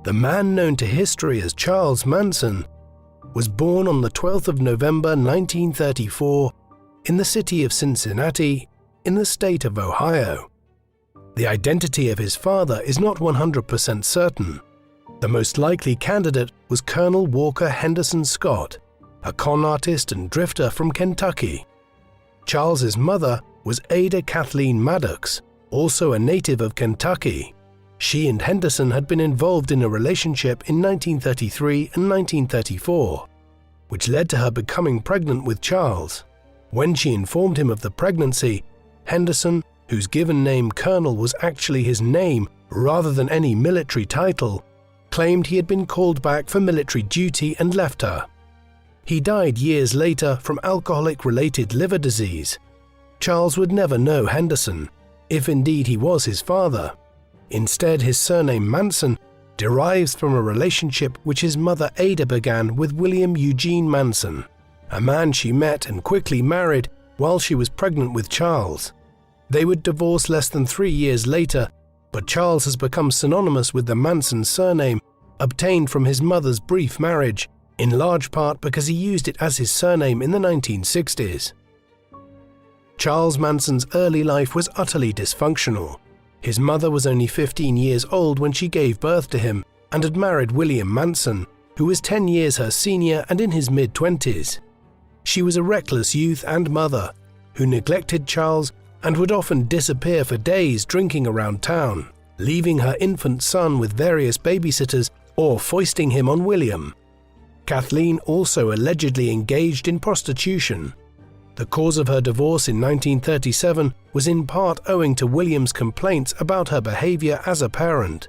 The man known to history as Charles Manson was born on the 12th of November 1934 in the city of Cincinnati in the state of Ohio. The identity of his father is not 100% certain. The most likely candidate was Colonel Walker Henderson Scott, a con artist and drifter from Kentucky. Charles's mother was Ada Kathleen Maddox, also a native of Kentucky. She and Henderson had been involved in a relationship in 1933 and 1934, which led to her becoming pregnant with Charles. When she informed him of the pregnancy, Henderson, whose given name Colonel was actually his name rather than any military title, claimed he had been called back for military duty and left her. He died years later from alcoholic-related liver disease. Charles would never know Henderson, if indeed he was his father. Instead, his surname Manson derives from a relationship which his mother Ada began with William Eugene Manson, a man she met and quickly married while she was pregnant with Charles. They would divorce less than 3 years later, but Charles has become synonymous with the Manson surname obtained from his mother's brief marriage, in large part because he used it as his surname in the 1960s. Charles Manson's early life was utterly dysfunctional. His mother was only 15 years old when she gave birth to him and had married William Manson, who was 10 years her senior and in his mid-20s. She was a reckless youth and mother who neglected Charles and would often disappear for days drinking around town, leaving her infant son with various babysitters or foisting him on William. Kathleen also allegedly engaged in prostitution. The cause of her divorce in 1937 was in part owing to William's complaints about her behavior as a parent.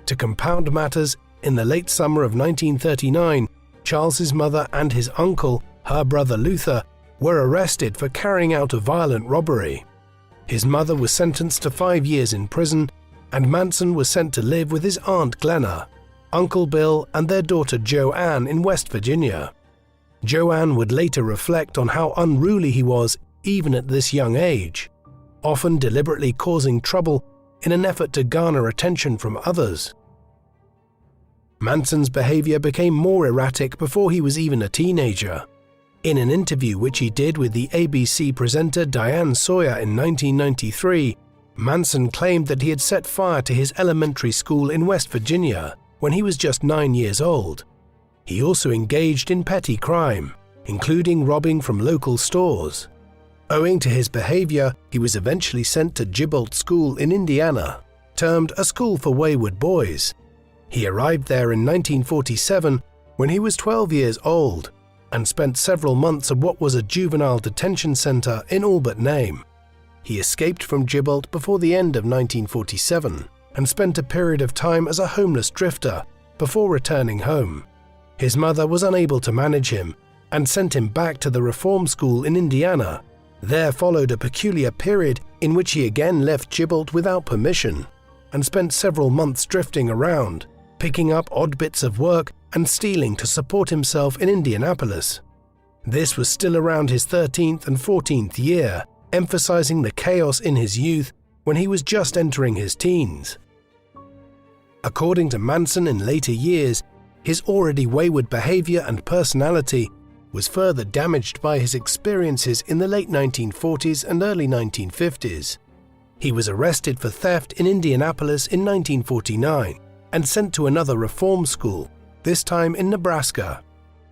To compound matters, in the late summer of 1939, Charles's mother and his uncle, her brother Luther, were arrested for carrying out a violent robbery. His mother was sentenced to 5 years in prison, and Manson was sent to live with his aunt Glenna, Uncle Bill, and their daughter Joanne in West Virginia. Joanne would later reflect on how unruly he was even at this young age, often deliberately causing trouble in an effort to garner attention from others. Manson's behavior became more erratic before he was even a teenager. In an interview which he did with the ABC presenter Diane Sawyer in 1993, Manson claimed that he had set fire to his elementary school in West Virginia when he was just 9 years old. He also engaged in petty crime, including robbing from local stores. Owing to his behavior, he was eventually sent to Gibbolt School in Indiana, termed a school for wayward boys. He arrived there in 1947 when he was 12 years old and spent several months at what was a juvenile detention center in all but name. He escaped from Gibbolt before the end of 1947 and spent a period of time as a homeless drifter before returning home. His mother was unable to manage him and sent him back to the reform school in Indiana. There followed a peculiar period in which he again left Gibbolt without permission and spent several months drifting around, picking up odd bits of work and stealing to support himself in Indianapolis. This was still around his 13th and 14th year, emphasizing the chaos in his youth when he was just entering his teens. According to Manson in later years, his already wayward behavior and personality was further damaged by his experiences in the late 1940s and early 1950s. He was arrested for theft in Indianapolis in 1949 and sent to another reform school, this time in Nebraska.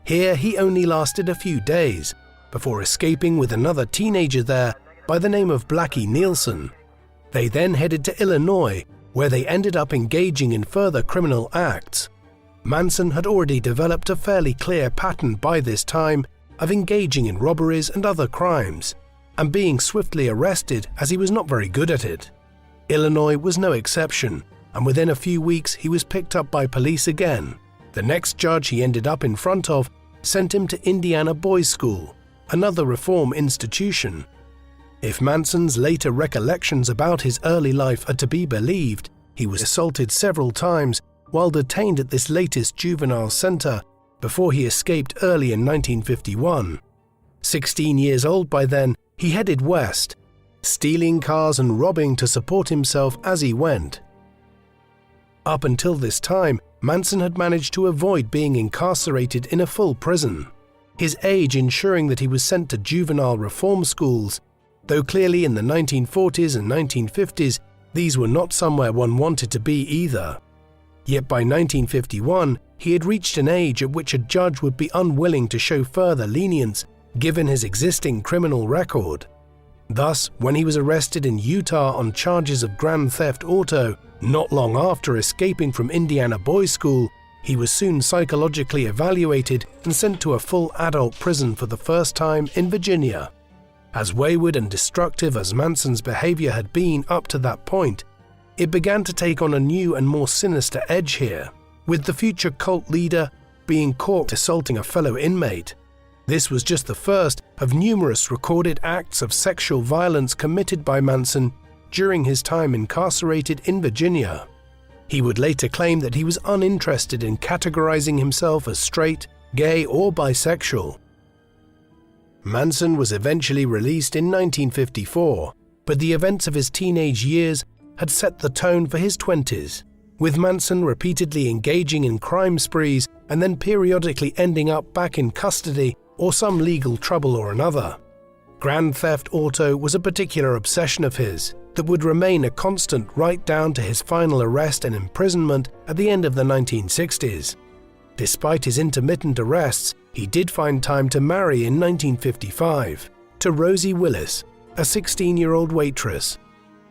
Here he only lasted a few days before escaping with another teenager there by the name of Blackie Nielsen. They then headed to Illinois, where they ended up engaging in further criminal acts. Manson had already developed a fairly clear pattern by this time of engaging in robberies and other crimes, and being swiftly arrested as he was not very good at it. Illinois was no exception, and within a few weeks he was picked up by police again. The next judge he ended up in front of sent him to Indiana Boys School, another reform institution. If Manson's later recollections about his early life are to be believed, he was assaulted several times while detained at this latest juvenile center before he escaped early in 1951. 16 years old by then, he headed west, stealing cars and robbing to support himself as he went. Up until this time, Manson had managed to avoid being incarcerated in a full prison, his age ensuring that he was sent to juvenile reform schools, though clearly in the 1940s and 1950s these were not somewhere one wanted to be either. Yet by 1951 he had reached an age at which a judge would be unwilling to show further lenience given his existing criminal record. Thus, when he was arrested in Utah on charges of grand theft auto, not long after escaping from Indiana boys' school, he was soon psychologically evaluated and sent to a full adult prison for the first time in Virginia. As wayward and destructive as Manson's behavior had been up to that point, it began to take on a new and more sinister edge here, with the future cult leader being caught assaulting a fellow inmate. This was just the first of numerous recorded acts of sexual violence committed by Manson during his time incarcerated in Virginia. He would later claim that he was uninterested in categorizing himself as straight, gay, or bisexual. Manson was eventually released in 1954, but the events of his teenage years had set the tone for his 20s, with Manson repeatedly engaging in crime sprees and then periodically ending up back in custody or some legal trouble or another. Grand theft auto was a particular obsession of his that would remain a constant right down to his final arrest and imprisonment at the end of the 1960s. Despite his intermittent arrests, he did find time to marry in 1955 to Rosie Willis, a 16-year-old waitress.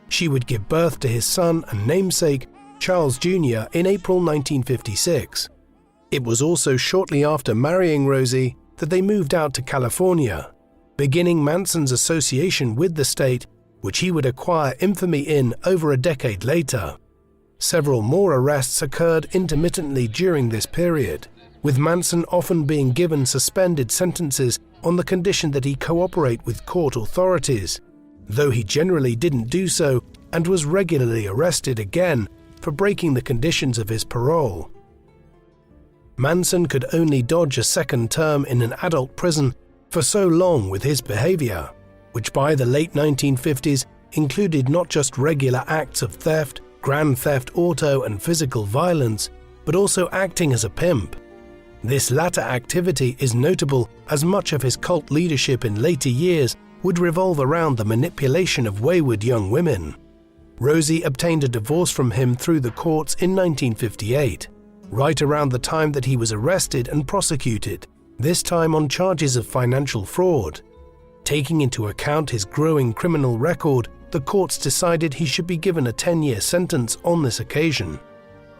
She would give birth to his son and namesake, Charles Jr., in April 1956. It was also shortly after marrying Rosie that they moved out to California, beginning Manson's association with the state, which he would acquire infamy in over a decade later. Several more arrests occurred intermittently during this period, with Manson often being given suspended sentences on the condition that he cooperate with court authorities, though he generally didn't do so and was regularly arrested again for breaking the conditions of his parole. Manson could only dodge a second term in an adult prison for so long with his behavior, which by the late 1950s included not just regular acts of theft, grand theft auto and physical violence, but also acting as a pimp. This latter activity is notable as much of his cult leadership in later years would revolve around the manipulation of wayward young women. Rosie obtained a divorce from him through the courts in 1958, right around the time that he was arrested and prosecuted, this time on charges of financial fraud. Taking into account his growing criminal record, the courts decided he should be given a 10-year sentence on this occasion.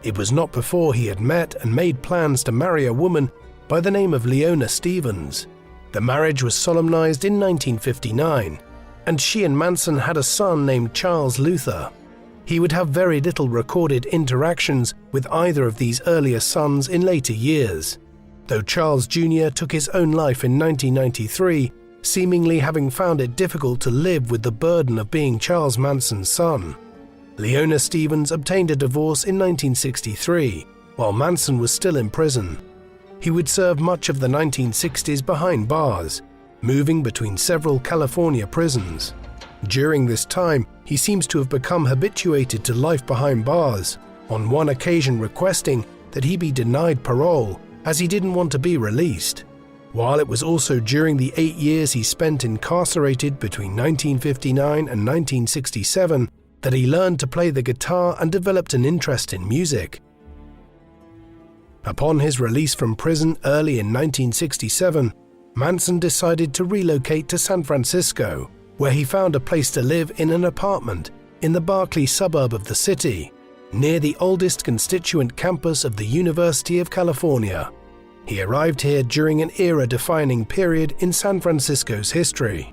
It was not before he had met and made plans to marry a woman by the name of Leona Stevens. The marriage was solemnized in 1959, and she and Manson had a son named Charles Luther. He would have very little recorded interactions with either of these earlier sons in later years, though Charles Jr. took his own life in 1993, seemingly having found it difficult to live with the burden of being Charles Manson's son. Leona Stevens obtained a divorce in 1963, while Manson was still in prison. He would serve much of the 1960s behind bars, moving between several California prisons. During this time, he seems to have become habituated to life behind bars, on one occasion requesting that he be denied parole as he didn't want to be released. While it was also during the 8 years he spent incarcerated between 1959 and 1967 that he learned to play the guitar and developed an interest in music. Upon his release from prison early in 1967, Manson decided to relocate to San Francisco, where he found a place to live in an apartment in the Berkeley suburb of the city, near the oldest constituent campus of the University of California. He arrived here during an era-defining period in San Francisco's history.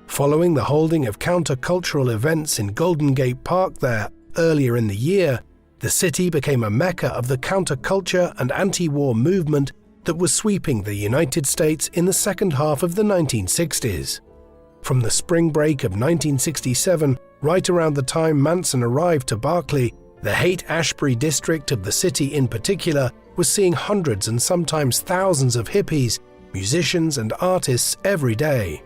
Following the holding of countercultural events in Golden Gate Park there earlier in the year, the city became a mecca of the counterculture and anti-war movement that was sweeping the United States in the second half of the 1960s. From the spring break of 1967, right around the time Manson arrived to Berkeley, the Haight-Ashbury district of the city in particular was seeing hundreds and sometimes thousands of hippies, musicians and artists every day.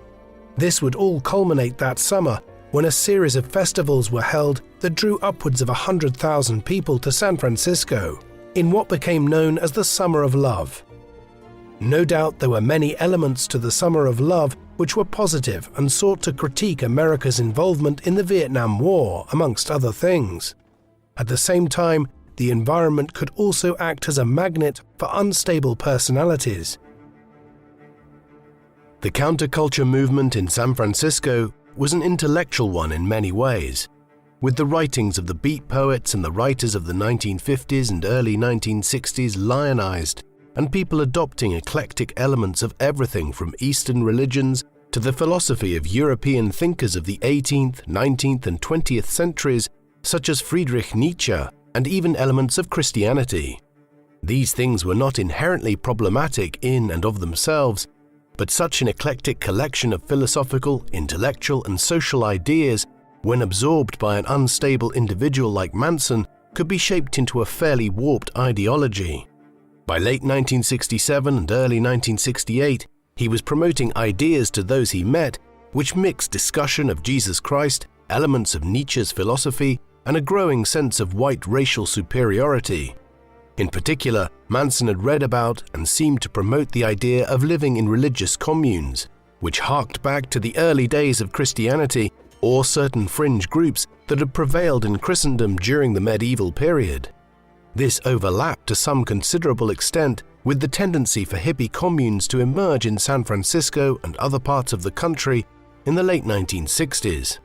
This would all culminate that summer when a series of festivals were held that drew upwards of 100,000 people to San Francisco, in what became known as the Summer of Love. No doubt there were many elements to the Summer of Love which were positive and sought to critique America's involvement in the Vietnam War, amongst other things. At the same time, the environment could also act as a magnet for unstable personalities. The counterculture movement in San Francisco was an intellectual one in many ways, with the writings of the beat poets and the writers of the 1950s and early 1960s lionized, and people adopting eclectic elements of everything from Eastern religions to the philosophy of European thinkers of the 18th, 19th and 20th centuries, such as Friedrich Nietzsche, and even elements of Christianity. These things were not inherently problematic in and of themselves, but such an eclectic collection of philosophical, intellectual and social ideas, when absorbed by an unstable individual like Manson, could be shaped into a fairly warped ideology. By late 1967 and early 1968, he was promoting ideas to those he met which mixed discussion of Jesus Christ, elements of Nietzsche's philosophy, and a growing sense of white racial superiority. In particular, Manson had read about and seemed to promote the idea of living in religious communes, which harked back to the early days of Christianity or certain fringe groups that had prevailed in Christendom during the medieval period. This overlapped to some considerable extent with the tendency for hippie communes to emerge in San Francisco and other parts of the country in the late 1960s.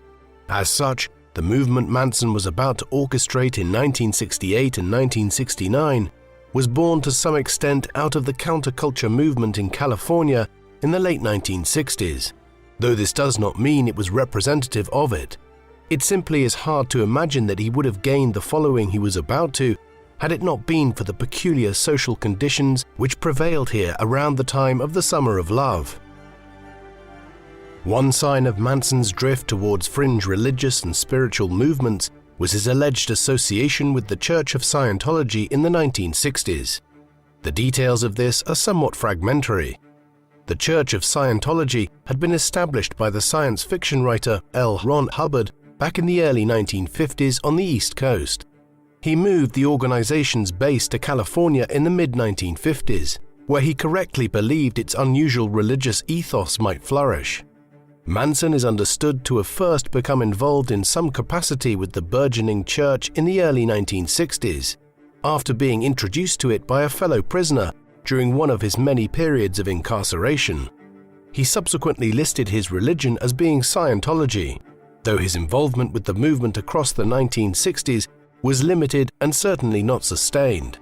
As such, the movement Manson was about to orchestrate in 1968 and 1969 was born to some extent out of the counterculture movement in California in the late 1960s, though this does not mean it was representative of it. It simply is hard to imagine that he would have gained the following he was about to had it not been for the peculiar social conditions which prevailed here around the time of the Summer of Love. One sign of Manson's drift towards fringe religious and spiritual movements was his alleged association with the Church of Scientology in the 1960s. The details of this are somewhat fragmentary. The Church of Scientology had been established by the science fiction writer L. Ron Hubbard back in the early 1950s on the East Coast. He moved the organization's base to California in the mid-1950s, where he correctly believed its unusual religious ethos might flourish. Manson is understood to have first become involved in some capacity with the burgeoning church in the early 1960s, after being introduced to it by a fellow prisoner during one of his many periods of incarceration. He subsequently listed his religion as being Scientology, though his involvement with the movement across the 1960s was limited and certainly not sustained.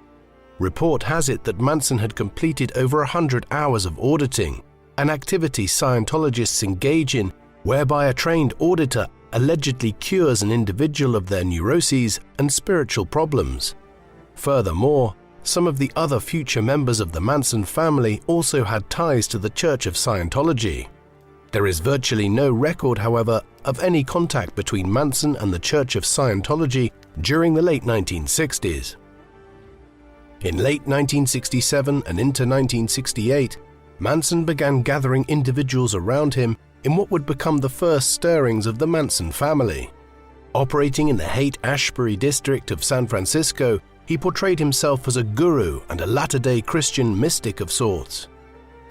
Report has it that Manson had completed over 100 hours of auditing, an activity Scientologists engage in whereby a trained auditor allegedly cures an individual of their neuroses and spiritual problems. Furthermore, some of the other future members of the Manson family also had ties to the Church of Scientology. There is virtually no record, however, of any contact between Manson and the Church of Scientology during the late 1960s. In late 1967 and into 1968, Manson began gathering individuals around him in what would become the first stirrings of the Manson family. Operating in the Haight-Ashbury district of San Francisco, he portrayed himself as a guru and a latter-day Christian mystic of sorts.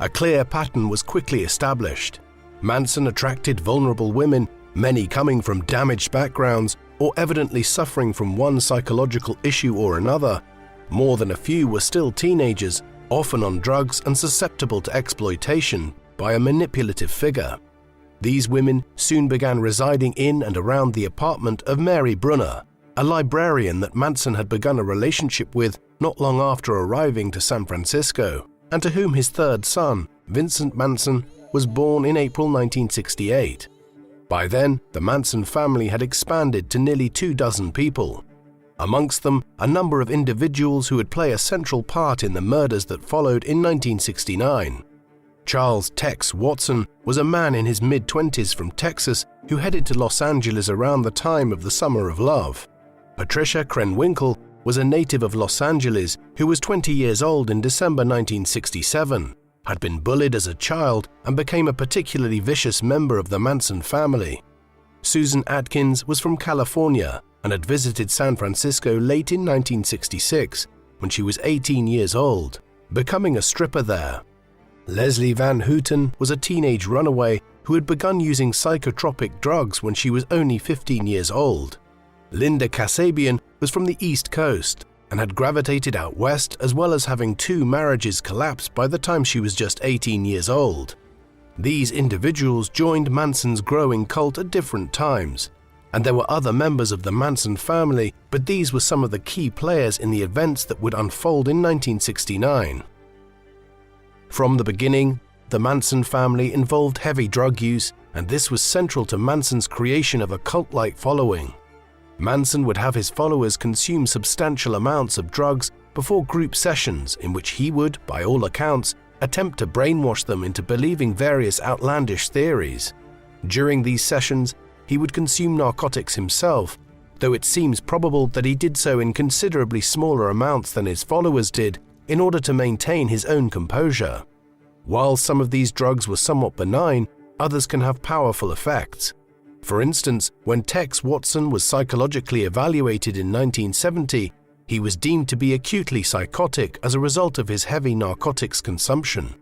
A clear pattern was quickly established. Manson attracted vulnerable women, many coming from damaged backgrounds or evidently suffering from one psychological issue or another. More than a few were still teenagers, often on drugs and susceptible to exploitation by a manipulative figure. These women soon began residing in and around the apartment of Mary Brunner, a librarian that Manson had begun a relationship with not long after arriving to San Francisco, and to whom his third son, Vincent Manson, was born in April 1968. By then, the Manson family had expanded to nearly 24 people. Amongst them, a number of individuals who would play a central part in the murders that followed in 1969. Charles Tex Watson was a man in his mid-20s from Texas who headed to Los Angeles around the time of the Summer of Love. Patricia Krenwinkel was a native of Los Angeles who was 20 years old in December 1967, had been bullied as a child and became a particularly vicious member of the Manson family. Susan Atkins was from California and had visited San Francisco late in 1966, when she was 18 years old, becoming a stripper there. Leslie Van Houten was a teenage runaway who had begun using psychotropic drugs when she was only 15 years old. Linda Kasabian was from the East Coast and had gravitated out west, as well as having 2 marriages collapse by the time she was just 18 years old. These individuals joined Manson's growing cult at different times, and there were other members of the Manson family, but these were some of the key players in the events that would unfold in 1969. From the beginning, the Manson family involved heavy drug use, and this was central to Manson's creation of a cult-like following. Manson would have his followers consume substantial amounts of drugs before group sessions in which he would, by all accounts, attempt to brainwash them into believing various outlandish theories. During these sessions, he would consume narcotics himself, though it seems probable that he did so in considerably smaller amounts than his followers did in order to maintain his own composure. While some of these drugs were somewhat benign, others can have powerful effects. For instance, when Tex Watson was psychologically evaluated in 1970, he was deemed to be acutely psychotic as a result of his heavy narcotics consumption.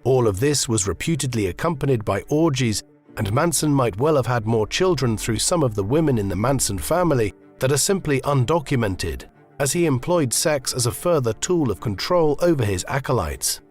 All of this was reputedly accompanied by orgies, and Manson might well have had more children through some of the women in the Manson family that are simply undocumented, as he employed sex as a further tool of control over his acolytes.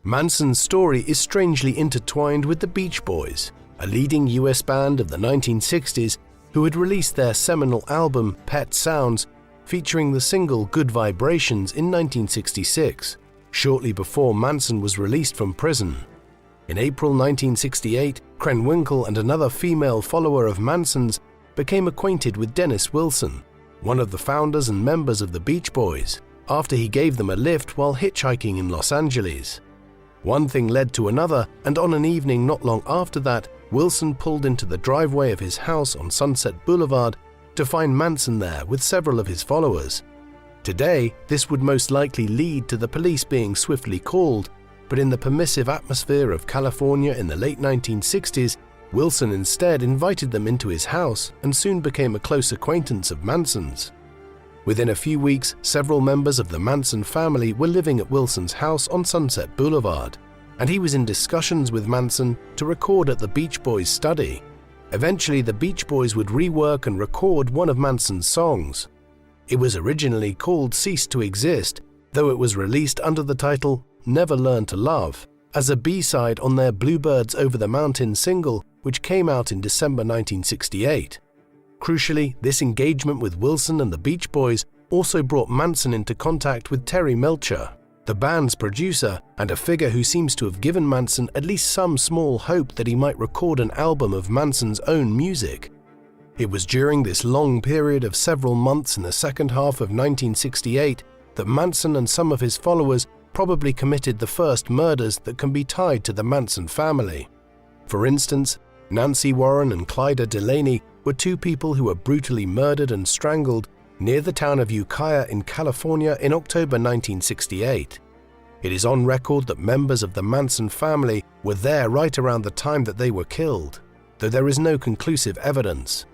Manson's story is strangely intertwined with the Beach Boys, a leading US band of the 1960s who had released their seminal album Pet Sounds, featuring the single Good Vibrations in 1966, shortly before Manson was released from prison. In April 1968, Krenwinkel and another female follower of Manson's became acquainted with Dennis Wilson, one of the founders and members of the Beach Boys, after he gave them a lift while hitchhiking in Los Angeles. One thing led to another, and on an evening not long after that, Wilson pulled into the driveway of his house on Sunset Boulevard to find Manson there with several of his followers. Today, this would most likely lead to the police being swiftly called, but in the permissive atmosphere of California in the late 1960s, Wilson instead invited them into his house and soon became a close acquaintance of Manson's. Within a few weeks, several members of the Manson family were living at Wilson's house on Sunset Boulevard, and he was in discussions with Manson to record at the Beach Boys' study. Eventually, the Beach Boys would rework and record one of Manson's songs. It was originally called Cease to Exist, though it was released under the title Never Learn to Love, as a B-side on their Bluebirds Over the Mountain single, which came out in December 1968. Crucially, this engagement with Wilson and the Beach Boys also brought Manson into contact with Terry Melcher, the band's producer, and a figure who seems to have given Manson at least some small hope that he might record an album of Manson's own music. It was during this long period of several months in the second half of 1968 that Manson and some of his followers probably committed the first murders that can be tied to the Manson family. For instance, Nancy Warren and Clyda Delaney were 2 people who were brutally murdered and strangled near the town of Ukiah in California in October 1968. It is on record that members of the Manson family were there right around the time that they were killed, though there is no conclusive evidence.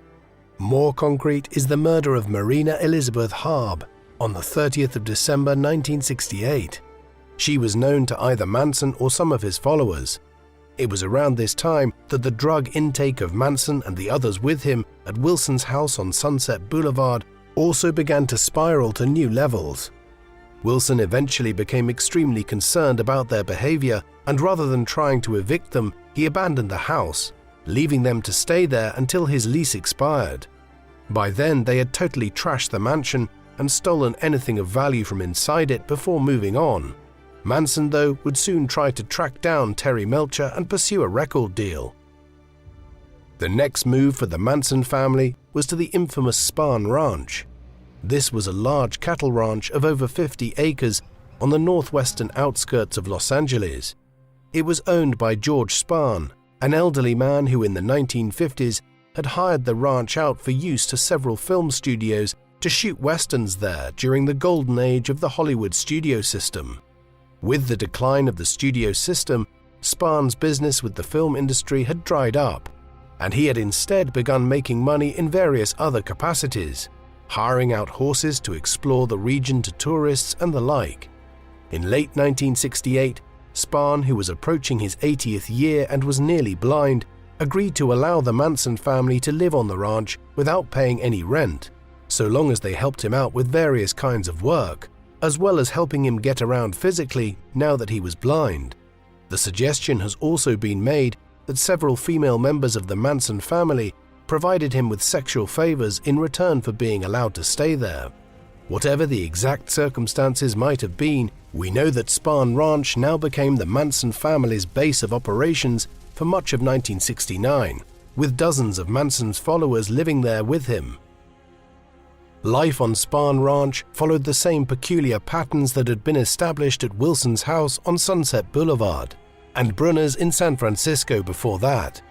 More concrete is the murder of Marina Elizabeth Harb on the 30th of December 1968. She was known to either Manson or some of his followers. It was around this time that the drug intake of Manson and the others with him at Wilson's house on Sunset Boulevard also began to spiral to new levels. Wilson eventually became extremely concerned about their behavior, and rather than trying to evict them, he abandoned the house, leaving them to stay there until his lease expired. By then, they had totally trashed the mansion and stolen anything of value from inside it before moving on. Manson, though, would soon try to track down Terry Melcher and pursue a record deal. The next move for the Manson family was to the infamous Spahn Ranch. This was a large cattle ranch of over 50 acres on the northwestern outskirts of Los Angeles. It was owned by George Spahn, an elderly man who in the 1950s had hired the ranch out for use to several film studios to shoot westerns there during the golden age of the Hollywood studio system. With the decline of the studio system, Spahn's business with the film industry had dried up, and he had instead begun making money in various other capacities, hiring out horses to explore the region to tourists and the like. In late 1968, Spahn, who was approaching his 80th year and was nearly blind, agreed to allow the Manson family to live on the ranch without paying any rent, so long as they helped him out with various kinds of work, as well as helping him get around physically now that he was blind. The suggestion has also been made that several female members of the Manson family provided him with sexual favors in return for being allowed to stay there. Whatever the exact circumstances might have been, we know that Spahn Ranch now became the Manson family's base of operations for much of 1969, with dozens of Manson's followers living there with him. Life on Spahn Ranch followed the same peculiar patterns that had been established at Wilson's house on Sunset Boulevard and Brunner's in San Francisco before that.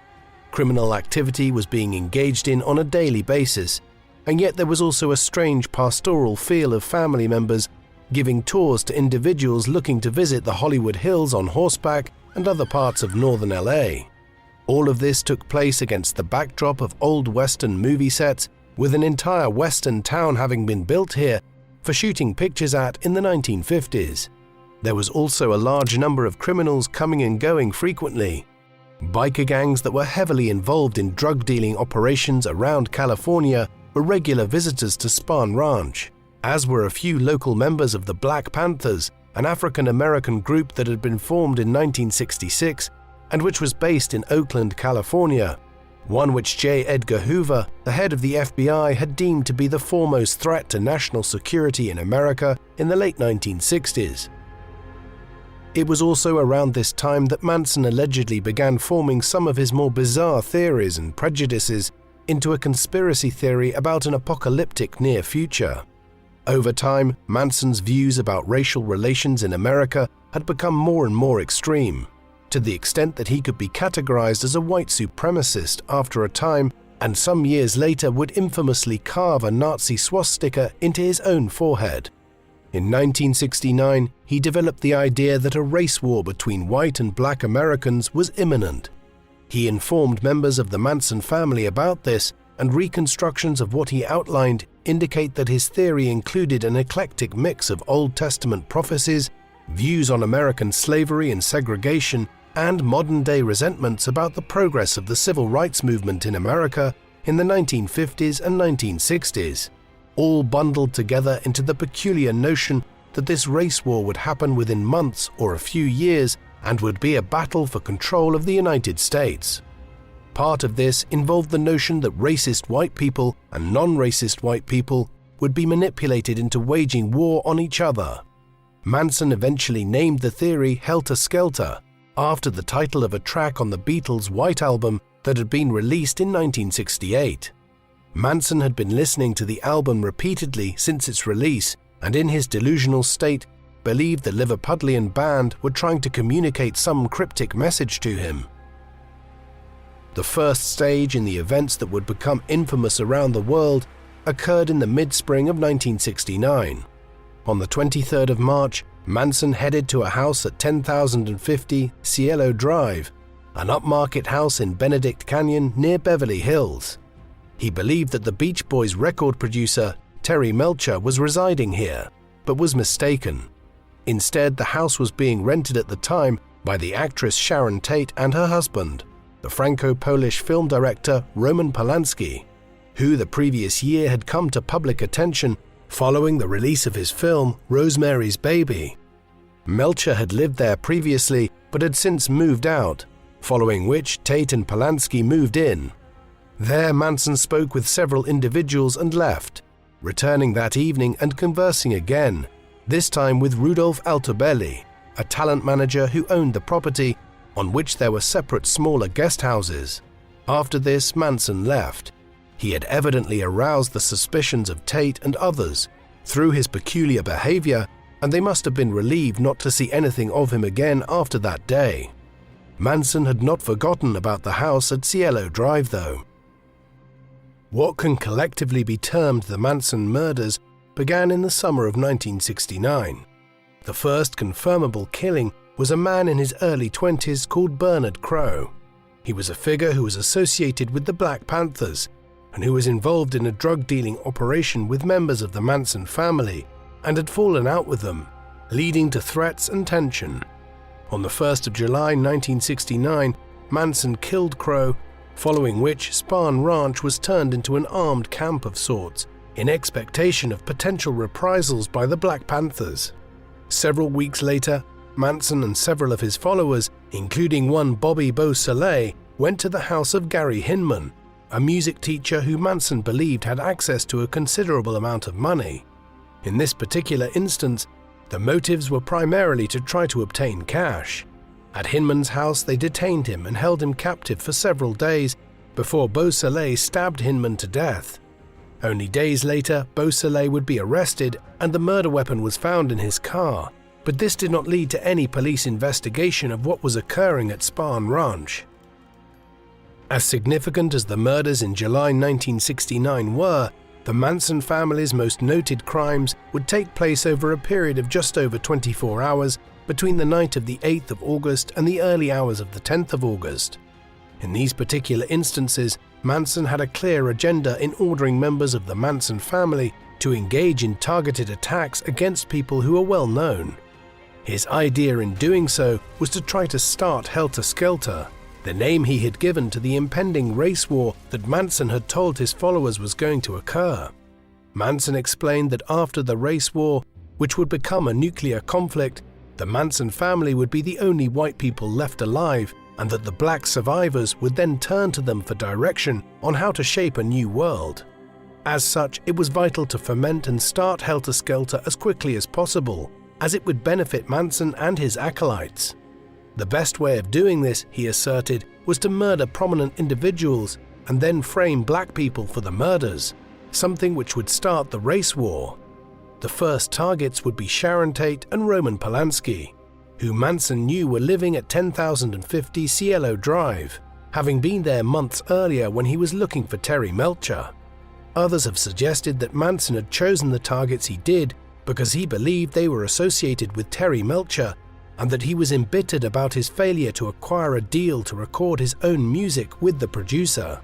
Criminal activity was being engaged in on a daily basis, and yet there was also a strange pastoral feel of family members giving tours to individuals looking to visit the Hollywood Hills on horseback and other parts of northern LA. All of this took place against the backdrop of old Western movie sets, with an entire Western town having been built here for shooting pictures at in the 1950s. There was also a large number of criminals coming and going frequently. Biker gangs that were heavily involved in drug-dealing operations around California were regular visitors to Spahn Ranch, as were a few local members of the Black Panthers, an African-American group that had been formed in 1966 and which was based in Oakland, California, one which J. Edgar Hoover, the head of the FBI, had deemed to be the foremost threat to national security in America in the late 1960s. It was also around this time that Manson allegedly began forming some of his more bizarre theories and prejudices into a conspiracy theory about an apocalyptic near future. Over time, Manson's views about racial relations in America had become more and more extreme, to the extent that he could be categorized as a white supremacist after a time, and some years later would infamously carve a Nazi swastika into his own forehead. In 1969, he developed the idea that a race war between white and black Americans was imminent. He informed members of the Manson family about this, and reconstructions of what he outlined indicate that his theory included an eclectic mix of Old Testament prophecies, views on American slavery and segregation, and modern-day resentments about the progress of the civil rights movement in America in the 1950s and 1960s. All bundled together into the peculiar notion that this race war would happen within months or a few years and would be a battle for control of the United States. Part of this involved the notion that racist white people and non-racist white people would be manipulated into waging war on each other. Manson eventually named the theory Helter Skelter, after the title of a track on the Beatles' White Album that had been released in 1968. Manson had been listening to the album repeatedly since its release, and in his delusional state, believed the Liverpudlian band were trying to communicate some cryptic message to him. The first stage in the events that would become infamous around the world occurred in the mid-spring of 1969. On the 23rd of March, Manson headed to a house at 10,050 Cielo Drive, an upmarket house in Benedict Canyon near Beverly Hills. He believed that the Beach Boys record producer, Terry Melcher, was residing here, but was mistaken. Instead, the house was being rented at the time by the actress Sharon Tate and her husband, the Franco-Polish film director Roman Polanski, who the previous year had come to public attention following the release of his film Rosemary's Baby. Melcher had lived there previously but had since moved out, following which Tate and Polanski moved in. There, Manson spoke with several individuals and left, returning that evening and conversing again, this time with Rudolph Altobelli, a talent manager who owned the property, on which there were separate smaller guest houses. After this, Manson left. He had evidently aroused the suspicions of Tate and others through his peculiar behavior, and they must have been relieved not to see anything of him again after that day. Manson had not forgotten about the house at Cielo Drive, though. What can collectively be termed the Manson murders began in the summer of 1969. The first confirmable killing was a man in his early 20s called Bernard Crowe. He was a figure who was associated with the Black Panthers, and who was involved in a drug-dealing operation with members of the Manson family and had fallen out with them, leading to threats and tension. On the 1st of July 1969, Manson killed Crow, following which Spahn Ranch was turned into an armed camp of sorts, in expectation of potential reprisals by the Black Panthers. Several weeks later, Manson and several of his followers, including one Bobby Beausoleil, went to the house of Gary Hinman, a music teacher who Manson believed had access to a considerable amount of money. In this particular instance, the motives were primarily to try to obtain cash. At Hinman's house, they detained him and held him captive for several days before Beausoleil stabbed Hinman to death. Only days later, Beausoleil would be arrested and the murder weapon was found in his car, but this did not lead to any police investigation of what was occurring at Spahn Ranch. As significant as the murders in July 1969 were, the Manson family's most noted crimes would take place over a period of just over 24 hours between the night of the 8th of August and the early hours of the 10th of August. In these particular instances, Manson had a clear agenda in ordering members of the Manson family to engage in targeted attacks against people who are well known. His idea in doing so was to try to start Helter Skelter, the name he had given to the impending race war that Manson had told his followers was going to occur. Manson explained that after the race war, which would become a nuclear conflict, the Manson family would be the only white people left alive, and that the black survivors would then turn to them for direction on how to shape a new world. As such, it was vital to foment and start Helter Skelter as quickly as possible, as it would benefit Manson and his acolytes. The best way of doing this, he asserted, was to murder prominent individuals and then frame black people for the murders, something which would start the race war. The first targets would be Sharon Tate and Roman Polanski, who Manson knew were living at 10,050 Cielo Drive, having been there months earlier when he was looking for Terry Melcher. Others have suggested that Manson had chosen the targets he did because he believed they were associated with Terry Melcher and that he was embittered about his failure to acquire a deal to record his own music with the producer.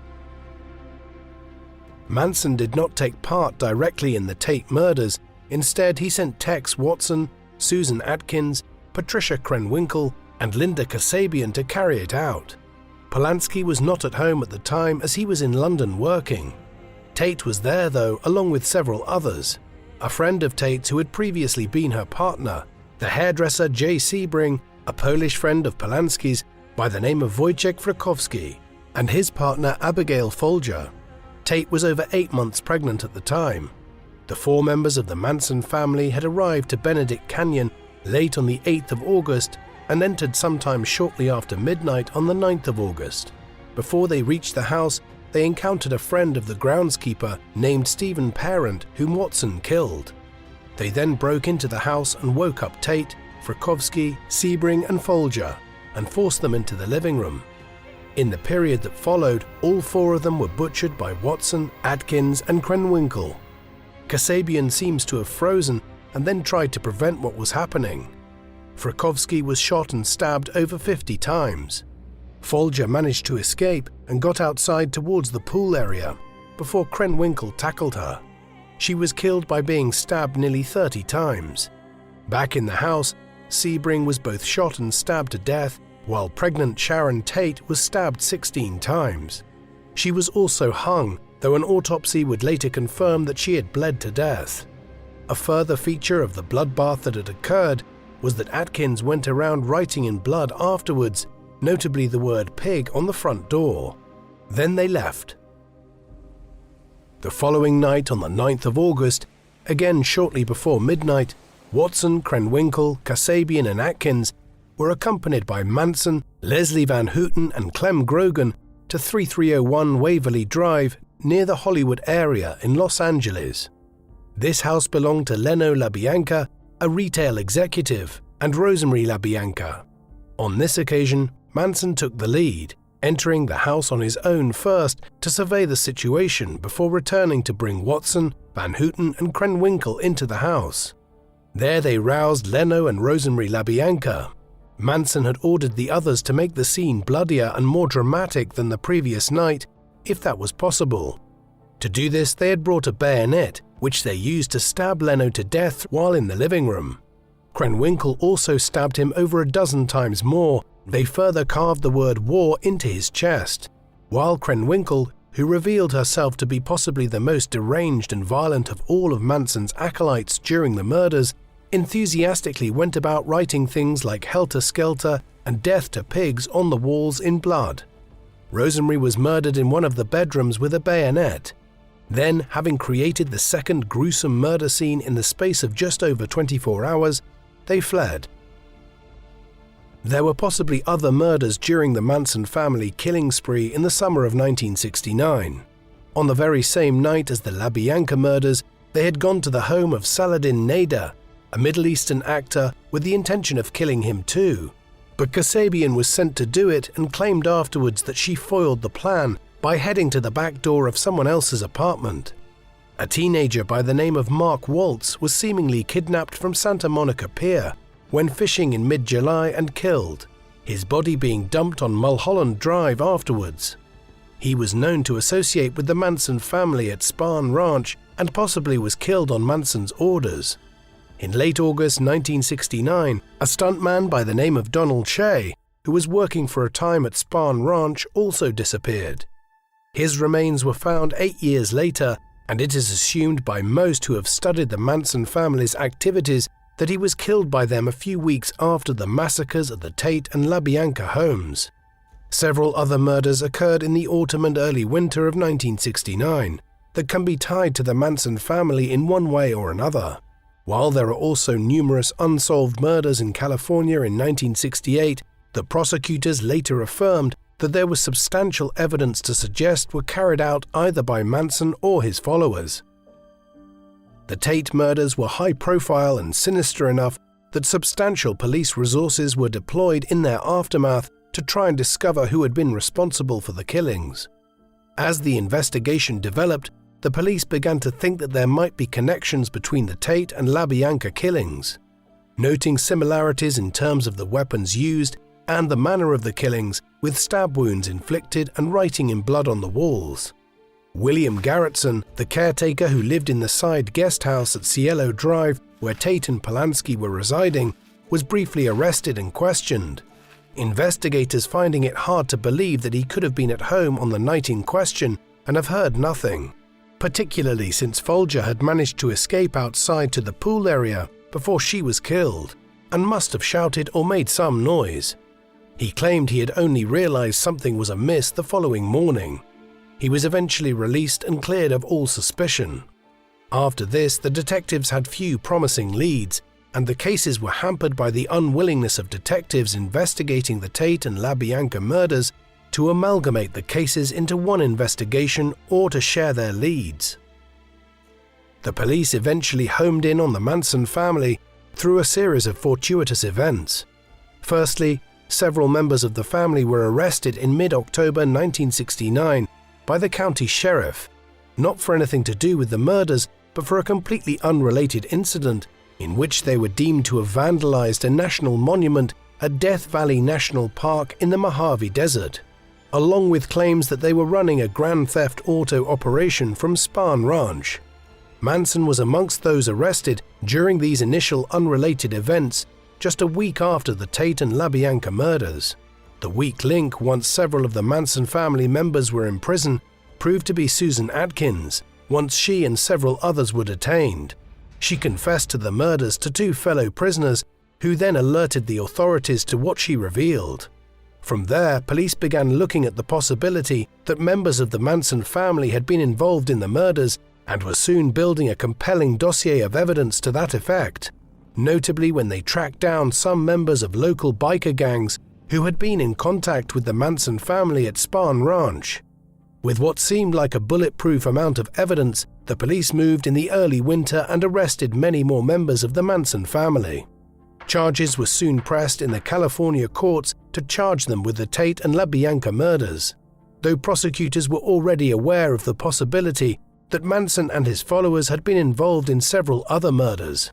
Manson did not take part directly in the Tate murders. Instead, he sent Tex Watson, Susan Atkins, Patricia Krenwinkel, and Linda Kasabian to carry it out. Polanski was not at home at the time as he was in London working. Tate was there though, along with several others. A friend of Tate's who had previously been her partner, the hairdresser Jay Sebring, a Polish friend of Polanski's by the name of Wojciech Frykowski, and his partner Abigail Folger. Tate was over 8 months pregnant at the time. The 4 members of the Manson family had arrived to Benedict Canyon late on the 8th of August and entered sometime shortly after midnight on the 9th of August. Before they reached the house, they encountered a friend of the groundskeeper named Stephen Parent, whom Watson killed. They then broke into the house and woke up Tate, Frykowski, Sebring and Folger and forced them into the living room. In the period that followed, all 4 of them were butchered by Watson, Atkins and Krenwinkel. Kasabian seems to have frozen and then tried to prevent what was happening. Frykowski was shot and stabbed over 50 times. Folger managed to escape and got outside towards the pool area before Krenwinkel tackled her. She was killed by being stabbed nearly 30 times. Back in the house, Sebring was both shot and stabbed to death, while pregnant Sharon Tate was stabbed 16 times. She was also hung, though an autopsy would later confirm that she had bled to death. A further feature of the bloodbath that had occurred was that Atkins went around writing in blood afterwards, notably the word pig on the front door. Then they left. The following night on the 9th of August, again shortly before midnight, Watson, Krenwinkel, Kasabian and Atkins were accompanied by Manson, Leslie Van Houten and Clem Grogan to 3301 Waverly Drive near the Hollywood area in Los Angeles. This house belonged to Leno LaBianca, a retail executive, and Rosemary LaBianca. On this occasion, Manson took the lead, entering the house on his own first to survey the situation before returning to bring Watson, Van Houten and Krenwinkel into the house. There they roused Leno and Rosemary LaBianca. Manson had ordered the others to make the scene bloodier and more dramatic than the previous night, if that was possible. To do this, they had brought a bayonet, which they used to stab Leno to death while in the living room. Krenwinkel also stabbed him over a dozen times more. They further carved the word war into his chest, while Krenwinkel, who revealed herself to be possibly the most deranged and violent of all of Manson's acolytes during the murders, enthusiastically went about writing things like Helter Skelter and Death to Pigs on the walls in blood. Rosemary was murdered in one of the bedrooms with a bayonet. Then, having created the second gruesome murder scene in the space of just over 24 hours, they fled. There were possibly other murders during the Manson family killing spree in the summer of 1969. On the very same night as the LaBianca murders, they had gone to the home of Saladin Nader, a Middle Eastern actor, with the intention of killing him too. But Kasabian was sent to do it and claimed afterwards that she foiled the plan by heading to the back door of someone else's apartment. A teenager by the name of Mark Waltz was seemingly kidnapped from Santa Monica Pier when fishing in mid-July and killed, his body being dumped on Mulholland Drive afterwards. He was known to associate with the Manson family at Spahn Ranch and possibly was killed on Manson's orders. In late August 1969, a stuntman by the name of Donald Shea, who was working for a time at Spahn Ranch, also disappeared. His remains were found 8 years later, and it is assumed by most who have studied the Manson family's activities that he was killed by them a few weeks after the massacres at the Tate and LaBianca homes. Several other murders occurred in the autumn and early winter of 1969 that can be tied to the Manson family in one way or another. While there are also numerous unsolved murders in California in 1968 that prosecutors later affirmed that there was substantial evidence to suggest were carried out either by Manson or his followers. The Tate murders were high-profile and sinister enough that substantial police resources were deployed in their aftermath to try and discover who had been responsible for the killings. As the investigation developed, the police began to think that there might be connections between the Tate and LaBianca killings. Noting similarities in terms of the weapons used and the manner of the killings, with stab wounds inflicted and writing in blood on the walls. William Garretson, the caretaker who lived in the side guest house at Cielo Drive where Tate and Polanski were residing, was briefly arrested and questioned. Investigators finding it hard to believe that he could have been at home on the night in question and have heard nothing, particularly since Folger had managed to escape outside to the pool area before she was killed, and must have shouted or made some noise. He claimed he had only realized something was amiss the following morning. He was eventually released and cleared of all suspicion. After this, the detectives had few promising leads, and the cases were hampered by the unwillingness of detectives investigating the Tate and LaBianca murders to amalgamate the cases into one investigation or to share their leads. The police eventually homed in on the Manson family through a series of fortuitous events. Firstly, several members of the family were arrested in mid-October 1969 by the county sheriff, not for anything to do with the murders, but for a completely unrelated incident in which they were deemed to have vandalized a national monument at Death Valley National Park in the Mojave Desert, along with claims that they were running a Grand Theft Auto operation from Spahn Ranch. Manson was amongst those arrested during these initial unrelated events just a week after the Tate and LaBianca murders. The weak link, once several of the Manson family members were in prison, proved to be Susan Atkins, once she and several others were detained. She confessed to the murders to two fellow prisoners, who then alerted the authorities to what she revealed. From there, police began looking at the possibility that members of the Manson family had been involved in the murders and were soon building a compelling dossier of evidence to that effect, notably when they tracked down some members of local biker gangs who had been in contact with the Manson family at Spahn Ranch. With what seemed like a bulletproof amount of evidence, the police moved in the early winter and arrested many more members of the Manson family. Charges were soon pressed in the California courts to charge them with the Tate and LaBianca murders, though prosecutors were already aware of the possibility that Manson and his followers had been involved in several other murders.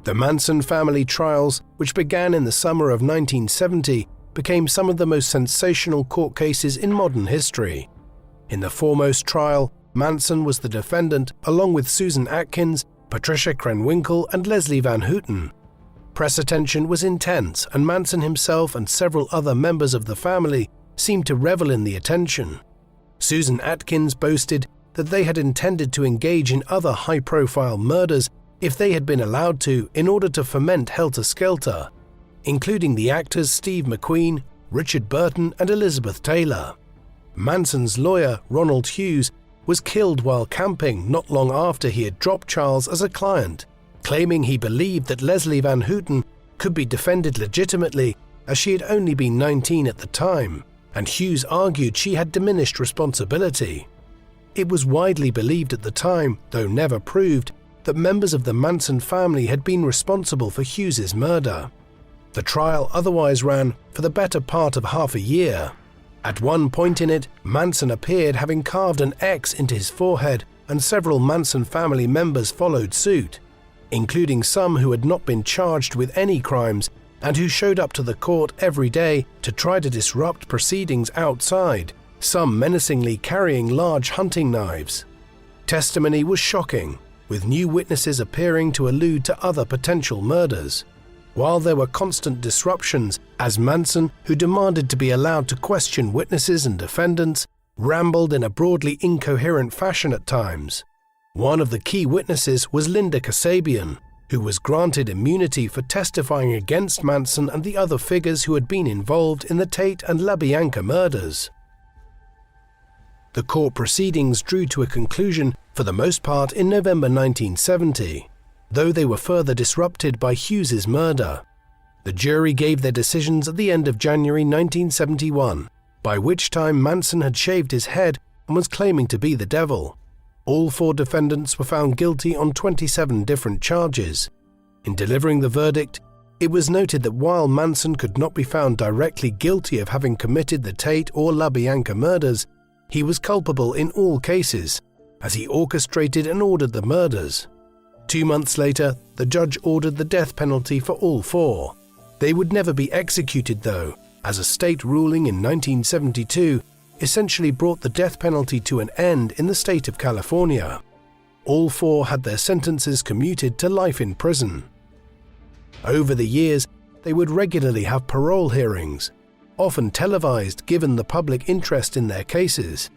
The Manson family trials, which began in the summer of 1970, became some of the most sensational court cases in modern history. In the foremost trial, Manson was the defendant along with Susan Atkins, Patricia Krenwinkel, and Leslie Van Houten. Press attention was intense, and Manson himself and several other members of the family seemed to revel in the attention. Susan Atkins boasted that they had intended to engage in other high-profile murders if they had been allowed to in order to foment helter-skelter, including the actors Steve McQueen, Richard Burton, and Elizabeth Taylor. Manson's lawyer, Ronald Hughes, was killed while camping not long after he had dropped Charles as a client, claiming he believed that Leslie Van Houten could be defended legitimately as she had only been 19 at the time, and Hughes argued she had diminished responsibility. It was widely believed at the time, though never proved, that members of the Manson family had been responsible for Hughes's murder. The trial otherwise ran for the better part of half a year. At one point in it, Manson appeared having carved an X into his forehead, and several Manson family members followed suit, including some who had not been charged with any crimes and who showed up to the court every day to try to disrupt proceedings outside, some menacingly carrying large hunting knives. Testimony was shocking, with new witnesses appearing to allude to other potential murders, while there were constant disruptions as Manson, who demanded to be allowed to question witnesses and defendants, rambled in a broadly incoherent fashion at times. One of the key witnesses was Linda Kasabian, who was granted immunity for testifying against Manson and the other figures who had been involved in the Tate and LaBianca murders. The court proceedings drew to a conclusion for the most part in November 1970, though they were further disrupted by Hughes's murder. The jury gave their decisions at the end of January 1971, by which time Manson had shaved his head and was claiming to be the devil. All 4 defendants were found guilty on 27 different charges. In delivering the verdict, it was noted that while Manson could not be found directly guilty of having committed the Tate or LaBianca murders, he was culpable in all cases, as he orchestrated and ordered the murders. 2 months later, the judge ordered the death penalty for all 4. They would never be executed though, as a state ruling in 1972 essentially brought the death penalty to an end in the state of California. All 4 had their sentences commuted to life in prison. Over the years, they would regularly have parole hearings, often televised given the public interest in their cases.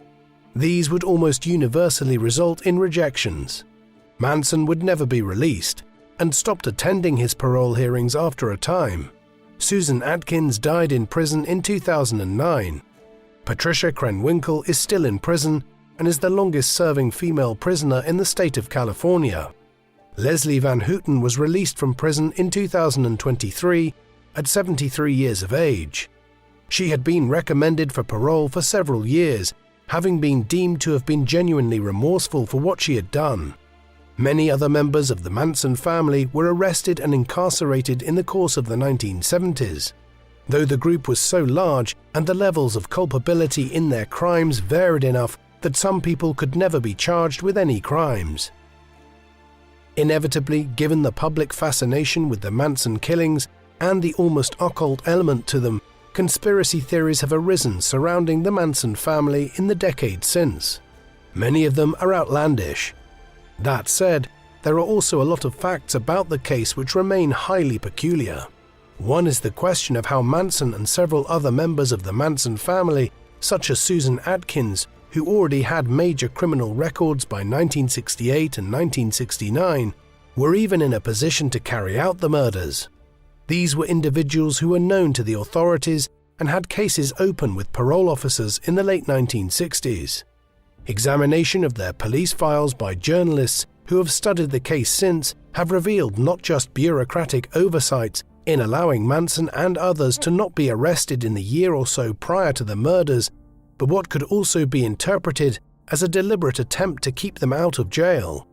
These would almost universally result in rejections. Manson would never be released and stopped attending his parole hearings after a time. Susan Atkins died in prison in 2009. Patricia Krenwinkel is still in prison and is the longest-serving female prisoner in the state of California. Leslie Van Houten was released from prison in 2023 at 73 years of age. She had been recommended for parole for several years, having been deemed to have been genuinely remorseful for what she had done. Many other members of the Manson family were arrested and incarcerated in the course of the 1970s, though the group was so large and the levels of culpability in their crimes varied enough that some people could never be charged with any crimes. Inevitably, given the public fascination with the Manson killings and the almost occult element to them, conspiracy theories have arisen surrounding the Manson family in the decades since. Many of them are outlandish. That said, there are also a lot of facts about the case which remain highly peculiar. One is the question of how Manson and several other members of the Manson family, such as Susan Atkins, who already had major criminal records by 1968 and 1969, were even in a position to carry out the murders. These were individuals who were known to the authorities and had cases open with parole officers in the late 1960s. Examination of their police files by journalists who have studied the case since have revealed not just bureaucratic oversights in allowing Manson and others to not be arrested in the year or so prior to the murders, but what could also be interpreted as a deliberate attempt to keep them out of jail.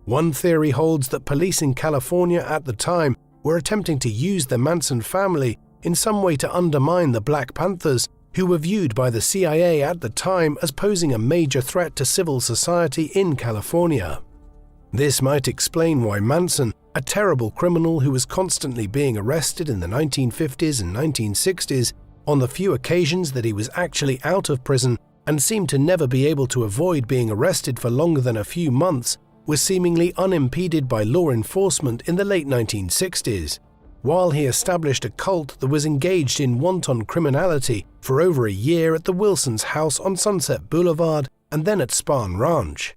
One theory holds that police in California at the time were attempting to use the Manson family in some way to undermine the Black Panthers, who were viewed by the CIA at the time as posing a major threat to civil society in California. This might explain why Manson, a terrible criminal who was constantly being arrested in the 1950s and 1960s, on the few occasions that he was actually out of prison, and seemed to never be able to avoid being arrested for longer than a few months, was seemingly unimpeded by law enforcement in the late 1960s, while he established a cult that was engaged in wanton criminality for over a year at the Wilsons' house on Sunset Boulevard and then at Spahn Ranch.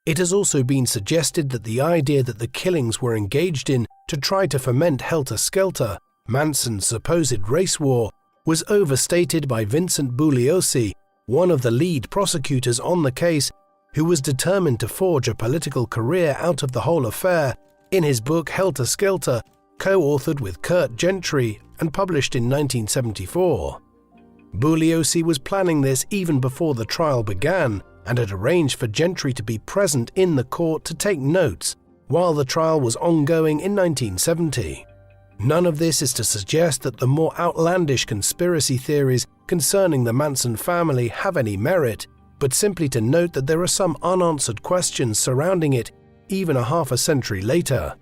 It has also been suggested that the idea that the killings were engaged in to try to foment helter-skelter, Manson's supposed race war, was overstated by Vincent Bugliosi, one of the lead prosecutors on the case, who was determined to forge a political career out of the whole affair, in his book Helter Skelter, co-authored with Kurt Gentry and published in 1974. Bugliosi was planning this even before the trial began and had arranged for Gentry to be present in the court to take notes while the trial was ongoing in 1970. None of this is to suggest that the more outlandish conspiracy theories concerning the Manson family have any merit, but simply to note that there are some unanswered questions surrounding it even a half a century later.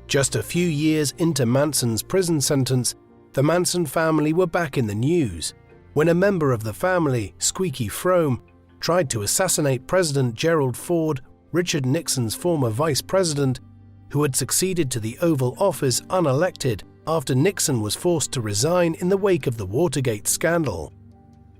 Just a few years into Manson's prison sentence, the Manson family were back in the news when a member of the family, Squeaky Fromme, tried to assassinate President Gerald Ford, Richard Nixon's former vice president, who had succeeded to the Oval Office unelected after Nixon was forced to resign in the wake of the Watergate scandal.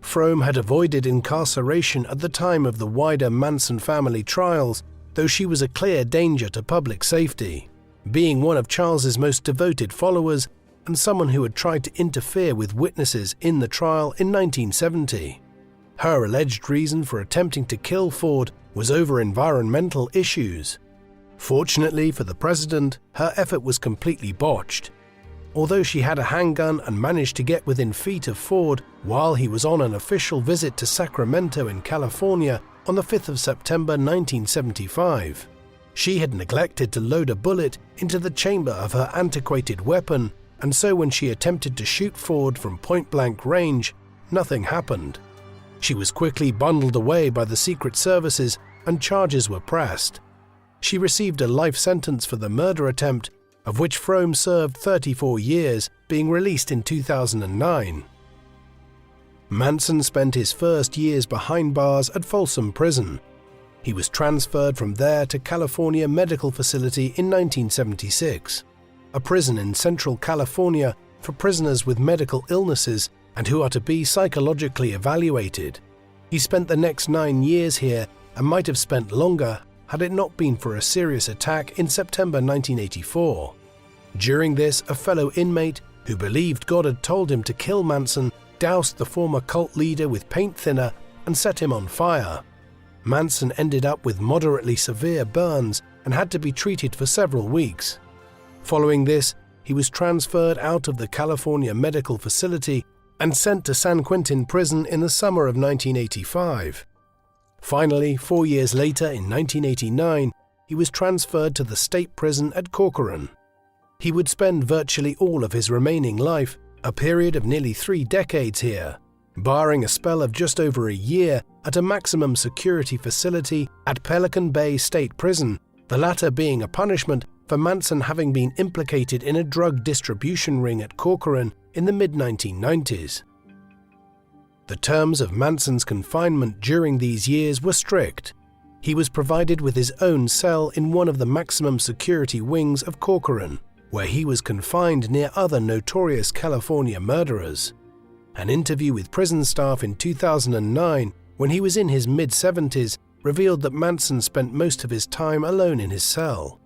Fromme had avoided incarceration at the time of the wider Manson family trials, though she was a clear danger to public safety, being one of Charles's most devoted followers and someone who had tried to interfere with witnesses in the trial in 1970. Her alleged reason for attempting to kill Ford was over environmental issues. Fortunately for the president, her effort was completely botched. Although she had a handgun and managed to get within feet of Ford while he was on an official visit to Sacramento in California on the 5th of September 1975, she had neglected to load a bullet into the chamber of her antiquated weapon, and so when she attempted to shoot Ford from point-blank range, nothing happened. She was quickly bundled away by the Secret Services and charges were pressed. She received a life sentence for the murder attempt, of which Fromme served 34 years, being released in 2009. Manson spent his first years behind bars at Folsom Prison. He was transferred from there to California Medical Facility in 1976, a prison in Central California for prisoners with medical illnesses and who are to be psychologically evaluated. He spent the next 9 years here and might have spent longer had it not been for a serious attack in September 1984. During this, a fellow inmate, who believed God had told him to kill Manson, doused the former cult leader with paint thinner and set him on fire. Manson ended up with moderately severe burns and had to be treated for several weeks. Following this, he was transferred out of the California Medical Facility and sent to San Quentin Prison in the summer of 1985. Finally, 4 years later, in 1989, he was transferred to the state prison at Corcoran. He would spend virtually all of his remaining life, a period of nearly 3 decades here, barring a spell of just over a year at a maximum security facility at Pelican Bay State Prison, the latter being a punishment for Manson having been implicated in a drug distribution ring at Corcoran in the mid-1990s. The terms of Manson's confinement during these years were strict. He was provided with his own cell in one of the maximum security wings of Corcoran, where he was confined near other notorious California murderers. An interview with prison staff in 2009, when he was in his mid-70s, revealed that Manson spent most of his time alone in his cell.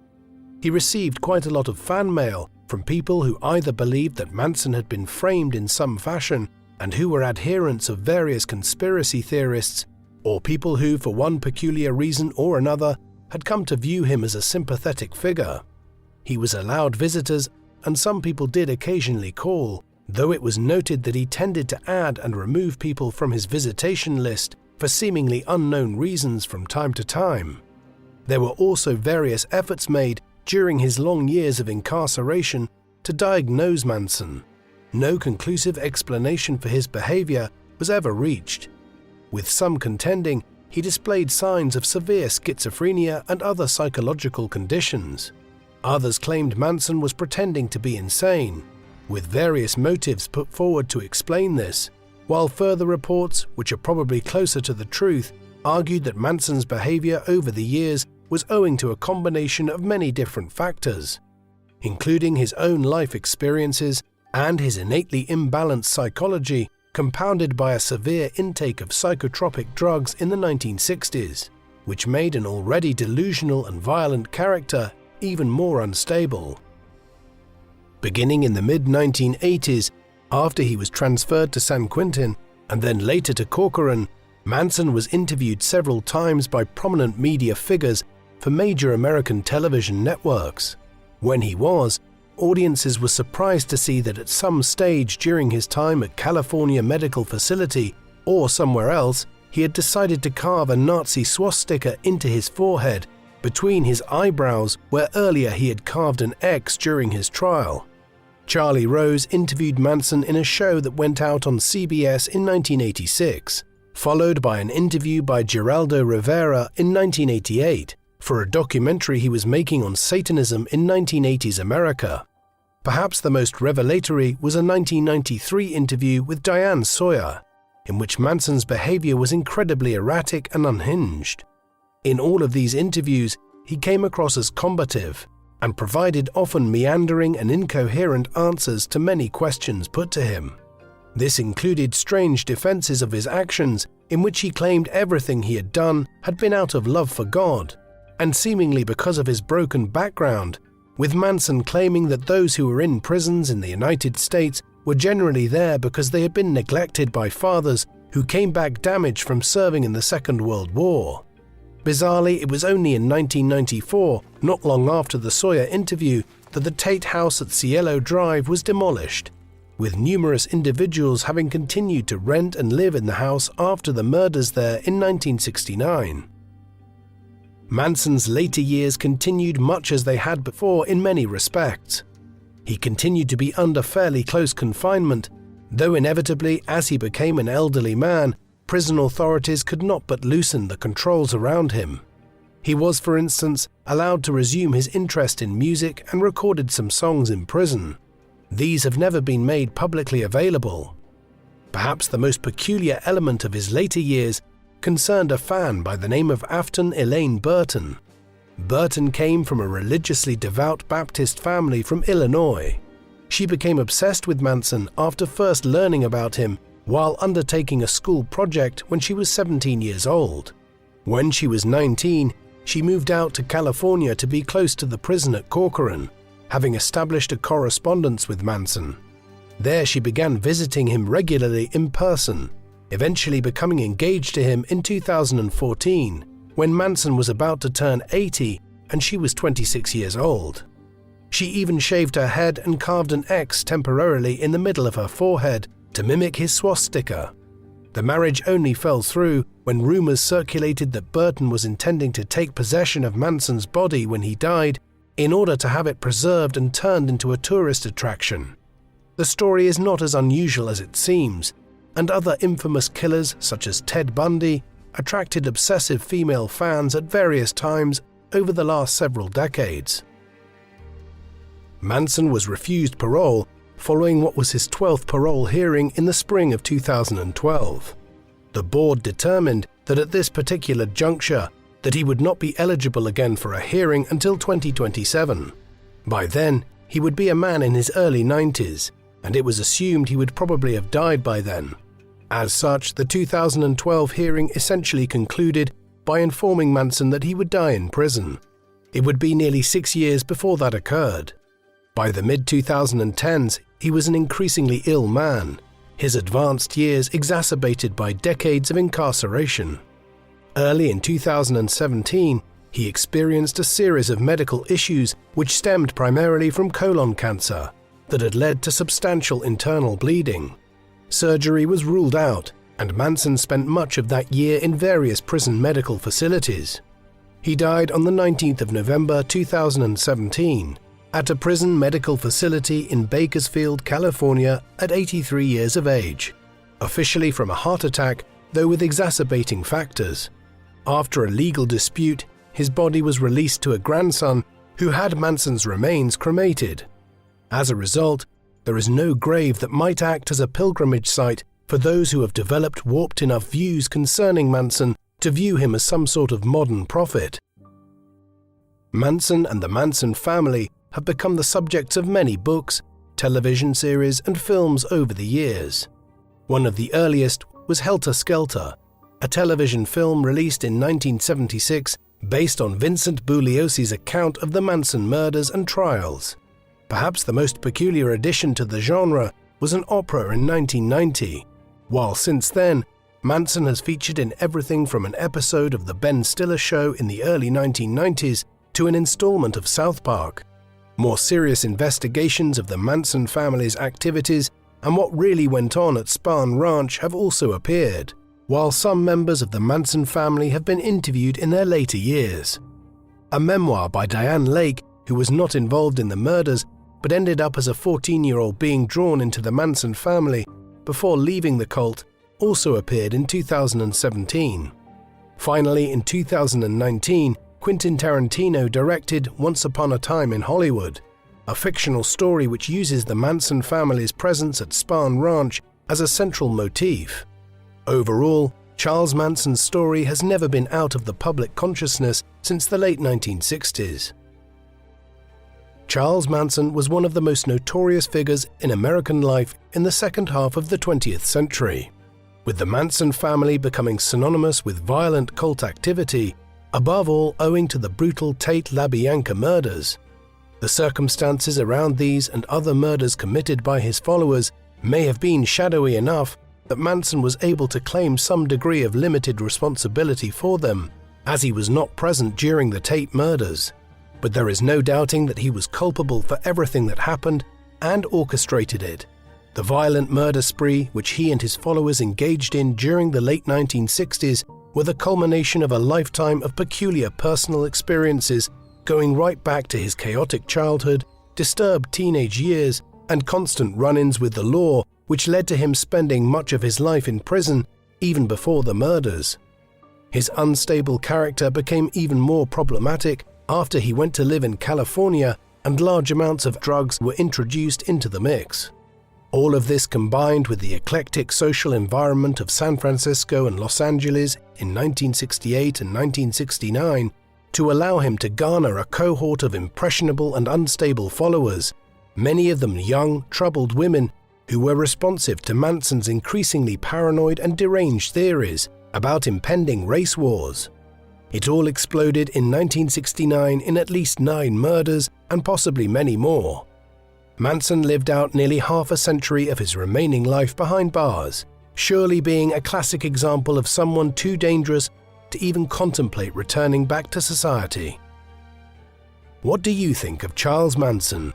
He received quite a lot of fan mail from people who either believed that Manson had been framed in some fashion and who were adherents of various conspiracy theorists, or people who, for one peculiar reason or another, had come to view him as a sympathetic figure. He was allowed visitors, and some people did occasionally call, though it was noted that he tended to add and remove people from his visitation list for seemingly unknown reasons from time to time. There were also various efforts made during his long years of incarceration to diagnose Manson. No conclusive explanation for his behavior was ever reached. With some contending, he displayed signs of severe schizophrenia and other psychological conditions. Others claimed Manson was pretending to be insane, with various motives put forward to explain this. while further reports, which are probably closer to the truth, argued that Manson's behavior over the years was owing to a combination of many different factors, including his own life experiences and his innately imbalanced psychology, compounded by a severe intake of psychotropic drugs in the 1960s, which made an already delusional and violent character even more unstable. Beginning in the mid-1980s, after he was transferred to San Quentin and then later to Corcoran, Manson was interviewed several times by prominent media figures for major American television networks. When he was, audiences were surprised to see that at some stage during his time at California Medical Facility or somewhere else, he had decided to carve a Nazi swastika into his forehead between his eyebrows where earlier he had carved an X during his trial. Charlie Rose interviewed Manson in a show that went out on CBS in 1986, followed by an interview by Geraldo Rivera in 1988 for a documentary he was making on Satanism in 1980s America. Perhaps the most revelatory was a 1993 interview with Diane Sawyer, in which Manson's behavior was incredibly erratic and unhinged. In all of these interviews, he came across as combative and provided often meandering and incoherent answers to many questions put to him. This included strange defenses of his actions in which he claimed everything he had done had been out of love for God, and seemingly because of his broken background, with Manson claiming that those who were in prisons in the United States were generally there because they had been neglected by fathers who came back damaged from serving in the Second World War. Bizarrely, it was only in 1994, not long after the Sawyer interview, that the Tate House at Cielo Drive was demolished, with numerous individuals having continued to rent and live in the house after the murders there in 1969. Manson's later years continued much as they had before in many respects. He continued to be under fairly close confinement, though inevitably, as he became an elderly man, prison authorities could not but loosen the controls around him. He was, for instance, allowed to resume his interest in music and recorded some songs in prison. These have never been made publicly available. Perhaps the most peculiar element of his later years concerned a fan by the name of Afton Elaine Burton. Burton came from a religiously devout Baptist family from Illinois. She became obsessed with Manson after first learning about him while undertaking a school project when she was 17 years old. When she was 19, she moved out to California to be close to the prison at Corcoran, having established a correspondence with Manson. There she began visiting him regularly in person, eventually becoming engaged to him in 2014, when Manson was about to turn 80 and she was 26 years old. She even shaved her head and carved an X temporarily in the middle of her forehead to mimic his swastika. The marriage only fell through when rumors circulated that Burton was intending to take possession of Manson's body when he died in order to have it preserved and turned into a tourist attraction. The story is not as unusual as it seems, and other infamous killers such as Ted Bundy attracted obsessive female fans at various times over the last several decades. Manson was refused parole following what was his 12th parole hearing in the spring of 2012. The board determined that at this particular juncture that he would not be eligible again for a hearing until 2027. By then, he would be a man in his early 90s, and it was assumed he would probably have died by then. As such, the 2012 hearing essentially concluded by informing Manson that he would die in prison. It would be nearly 6 years before that occurred. By the mid-2010s, he was an increasingly ill man, his advanced years exacerbated by decades of incarceration. Early in 2017, he experienced a series of medical issues which stemmed primarily from colon cancer that had led to substantial internal bleeding. Surgery was ruled out, and Manson spent much of that year in various prison medical facilities. He died on the 19th of November 2017 at a prison medical facility in Bakersfield, California at 83 years of age, officially from a heart attack, though with exacerbating factors. After a legal dispute, his body was released to a grandson who had Manson's remains cremated. As a result, there is no grave that might act as a pilgrimage site for those who have developed warped enough views concerning Manson to view him as some sort of modern prophet. Manson and the Manson family have become the subjects of many books, television series, and films over the years. One of the earliest was Helter Skelter, a television film released in 1976 based on Vincent Bugliosi's account of the Manson murders and trials. Perhaps the most peculiar addition to the genre was an opera in 1990, while since then, Manson has featured in everything from an episode of The Ben Stiller Show in the early 1990s to an installment of South Park. More serious investigations of the Manson family's activities and what really went on at Spahn Ranch have also appeared, while some members of the Manson family have been interviewed in their later years. A memoir by Diane Lake, who was not involved in the murders but ended up as a 14-year-old being drawn into the Manson family before leaving the cult, also appeared in 2017. Finally, in 2019, Quentin Tarantino directed Once Upon a Time in Hollywood, a fictional story which uses the Manson family's presence at Spahn Ranch as a central motif. Overall, Charles Manson's story has never been out of the public consciousness since the late 1960s. Charles Manson was one of the most notorious figures in American life in the second half of the 20th century, with the Manson family becoming synonymous with violent cult activity, above all owing to the brutal Tate LaBianca murders. The circumstances around these and other murders committed by his followers may have been shadowy enough that Manson was able to claim some degree of limited responsibility for them, as he was not present during the Tate murders. But there is no doubting that he was culpable for everything that happened and orchestrated it. The violent murder spree which he and his followers engaged in during the late 1960s were the culmination of a lifetime of peculiar personal experiences going right back to his chaotic childhood, disturbed teenage years, and constant run-ins with the law, which led to him spending much of his life in prison even before the murders. His unstable character became even more problematic after he went to live in California and large amounts of drugs were introduced into the mix. All of this combined with the eclectic social environment of San Francisco and Los Angeles in 1968 and 1969 to allow him to garner a cohort of impressionable and unstable followers, many of them young, troubled women who were responsive to Manson's increasingly paranoid and deranged theories about impending race wars. It all exploded in 1969 in at least 9 murders and possibly many more. Manson lived out nearly half a century of his remaining life behind bars, surely being a classic example of someone too dangerous to even contemplate returning back to society. What do you think of Charles Manson?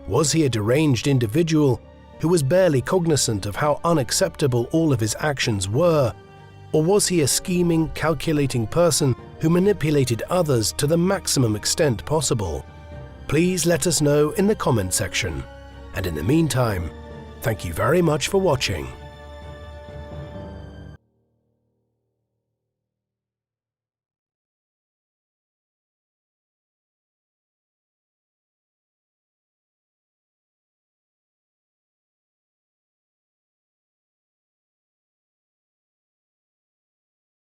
Was he a deranged individual who was barely cognizant of how unacceptable all of his actions were? Or was he a scheming, calculating person who manipulated others to the maximum extent possible? Please let us know in the comment section. And in the meantime, thank you very much for watching.